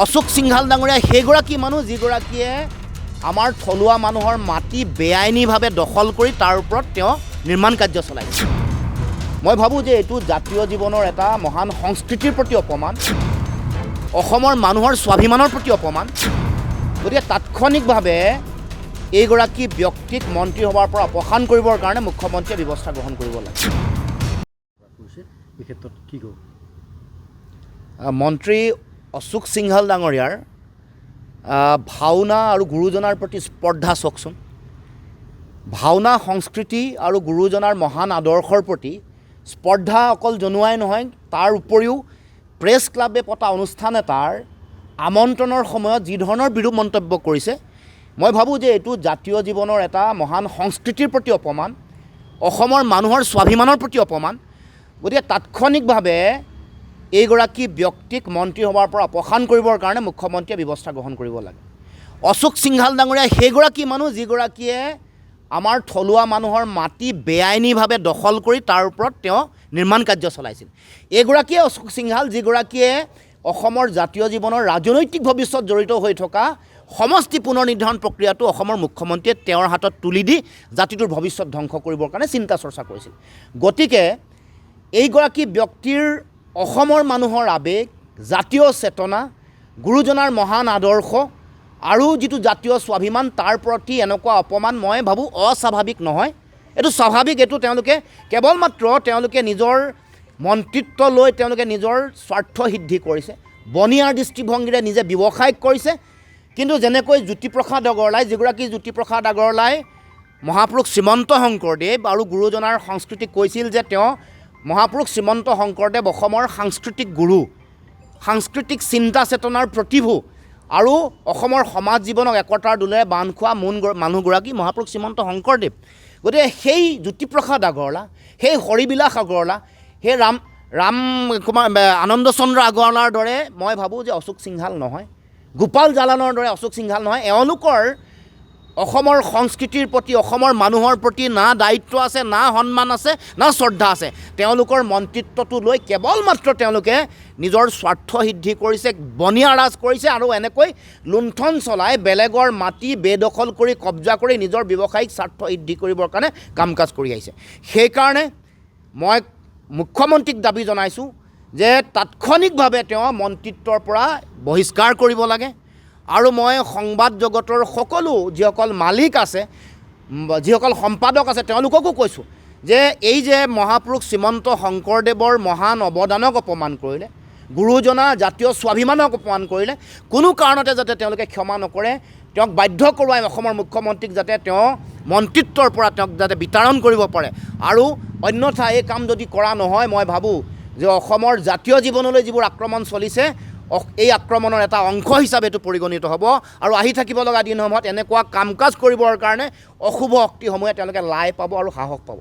অশোক সিংহাল ডাঙৰীয়া সেইগৰাকী মানুহ যিগৰাকীয়ে আমাৰ থলুৱা মানুহৰ মাটি বেআইনীভাৱে দখল কৰি তাৰ ওপৰত তেওঁ নিৰ্মাণ কাৰ্য চলাইছে। মই ভাবোঁ যে এইটো জাতীয় জীৱনৰ এটা মহান সংস্কৃতিৰ প্ৰতি অপমান, অসমৰ মানুহৰ স্বাভিমানৰ প্ৰতি অপমান। গতিকে তাৎক্ষণিকভাৱে এইগৰাকী ব্যক্তিক মন্ত্ৰীসভাৰ পৰা অপসাৰণ কৰিবৰ কাৰণে মুখ্যমন্ত্ৰীয়ে ব্যৱস্থা গ্ৰহণ কৰিব লাগে। এই ক্ষেত্ৰত কি ক'ব? মন্ত্ৰী অশোক সিংহাল ডাঙৰীয়াৰ ভাওনা আৰু গুৰুজনাৰ প্ৰতি স্পৰ্ধা চাওকচোন। ভাওনা সংস্কৃতি আৰু গুৰুজনাৰ মহান আদৰ্শৰ প্ৰতি স্পৰ্ধা অকল জনোৱাই নহয়, তাৰ উপৰিও প্ৰেছ ক্লাবে পতা অনুষ্ঠান এটাৰ আমন্ত্ৰণৰ সময়ত যি ধৰণৰ বিৰূপ মন্তব্য কৰিছে, মই ভাবোঁ যে এইটো জাতীয় জীৱনৰ এটা মহান সংস্কৃতিৰ প্ৰতি অপমান, অসমৰ মানুহৰ স্বাভিমানৰ প্ৰতি অপমান। গতিকে তাৎক্ষণিকভাৱে এইগৰাকী ব্যক্তিক মন্ত্ৰীসভাৰ পৰা অপসাৰণ কৰিবৰ কাৰণে মুখ্যমন্ত্ৰীয়ে ব্যৱস্থা গ্ৰহণ কৰিব লাগে। অশোক সিংহাল ডাঙৰীয়া সেইগৰাকী মানুহ যিগৰাকীয়ে আমাৰ থলুৱা মানুহৰ মাটি বেআইনীভাৱে দখল কৰি তাৰ ওপৰত তেওঁ নিৰ্মাণ কাৰ্য চলাইছিল। এইগৰাকীয়ে অশোক সিংহাল যিগৰাকীয়ে অসমৰ জাতীয় জীৱনৰ ৰাজনৈতিক ভৱিষ্যত জড়িত হৈ থকা সমষ্টি পুনৰ নিৰ্ধাৰণ প্ৰক্ৰিয়াটো অসমৰ মুখ্যমন্ত্ৰীয়ে তেওঁৰ হাতত তুলি দি জাতিটোৰ ভৱিষ্যত ধ্বংস কৰিবৰ কাৰণে চিন্তা চৰ্চা কৰিছিল। গতিকে এইগৰাকী ব্যক্তিৰ অসমৰ মানুহৰ আৱেগ, জাতীয় চেতনা, গুৰুজনাৰ মহান আদৰ্শ আৰু যিটো জাতীয় স্বাভিমান, তাৰ প্ৰতি এনেকুৱা অপমান মই ভাবোঁ অস্বাভাৱিক নহয়, এইটো স্বাভাৱিক। এইটো তেওঁলোকে কেৱল মাত্ৰ তেওঁলোকে নিজৰ মন্ত্ৰিত্ব লৈ তেওঁলোকে নিজৰ স্বাৰ্থ সিদ্ধি কৰিছে, বনিয়াৰ দৃষ্টিভংগীৰে নিজে ব্যৱসায়িক কৰিছে। কিন্তু যেনেকৈ জ্যোতিপ্ৰসাদ আগৰৱালাই, যিগৰাকী জ্যোতিপ্ৰসাদ আগৰৱালাই মহাপুৰুষ শ্ৰীমন্ত শংকৰদেৱ আৰু গুৰুজনাৰ সংস্কৃতিক কৈছিল যে তেওঁ মহাপুৰুষ শ্ৰীমন্ত শংকৰদেৱ অসমৰ সাংস্কৃতিক গুৰু, সাংস্কৃতিক চিন্তা চেতনাৰ প্ৰতিভূ আৰু অসমৰ সমাজ জীৱনক একতাৰ দোলেৰে বান্ধ খোৱা মূল মানুহগৰাকী মহাপুৰুষ শ্ৰীমন্ত শংকৰদেৱ। গতিকে সেই জ্যোতিপ্ৰসাদ আগৰৱালা, সেই হৰিবিলাস আগৰৱালা, সেই ৰাম কুমাৰ আনন্দ চন্দ্ৰ আগৰৱালাৰ দৰে মই ভাবোঁ যে অশোক সিংহাল নহয়, গোপাল জালানৰ দৰে অশোক সিংহাল নহয়। এওঁলোকৰ অসমৰ সংস্কৃতিৰ প্ৰতি, অসমৰ মানুহৰ প্ৰতি না দায়িত্ব আছে, না সন্মান আছে, না শ্ৰদ্ধা আছে। তেওঁলোকৰ মন্ত্ৰিত্বটো লৈ কেৱল মাত্ৰ তেওঁলোকে নিজৰ স্বাৰ্থ সিদ্ধি কৰিছে, বনিয়া ৰাজ কৰিছে আৰু এনেকৈ লুণ্ঠন চলাই বেলেগৰ মাটি বেদখল কৰি কব্জা কৰি নিজৰ ব্যৱসায়িক স্বাৰ্থ সিদ্ধি কৰিবৰ কাৰণে কাম কাজ কৰি আহিছে। সেইকাৰণে মই মুখ্যমন্ত্ৰীক দাবী জনাইছোঁ যে তাৎক্ষণিকভাৱে তেওঁ মন্ত্ৰিত্বৰ পৰা বহিষ্কাৰ কৰিব লাগে। আৰু মই সংবাদ জগতৰ সকলো যিসকল মালিক আছে, যিসকল সম্পাদক আছে, তেওঁলোককো কৈছোঁ যে এই যে মহাপুৰুষ শ্ৰীমন্ত শংকৰদেৱৰ মহান অৱদানক অপমান কৰিলে, গুৰুজনা জাতীয় স্বাভিমানক অপমান কৰিলে, কোনো কাৰণতে যাতে তেওঁলোকে ক্ষমা নকৰে, তেওঁক বাধ্য কৰোৱাই অসমৰ মুখ্যমন্ত্ৰীক যাতে তেওঁ মন্ত্ৰিত্বৰ পৰা তেওঁক যাতে বিতাৰণ কৰিব পাৰে। আৰু অন্যথা এই কাম যদি কৰা নহয়, মই ভাবোঁ যে অসমৰ জাতীয় জীৱনলৈ যিবোৰ আক্ৰমণ চলিছে, এই আক্ৰমণৰ এটা অংশ হিচাপে এইটো পৰিগণিত হ'ব আৰু আহি থাকিব লগা দিনসমূহত এনেকুৱা কাম কাজ কৰিবৰ কাৰণে অশুভ শক্তিসমূহে তেওঁলোকে লাই পাব আৰু সাহস পাব।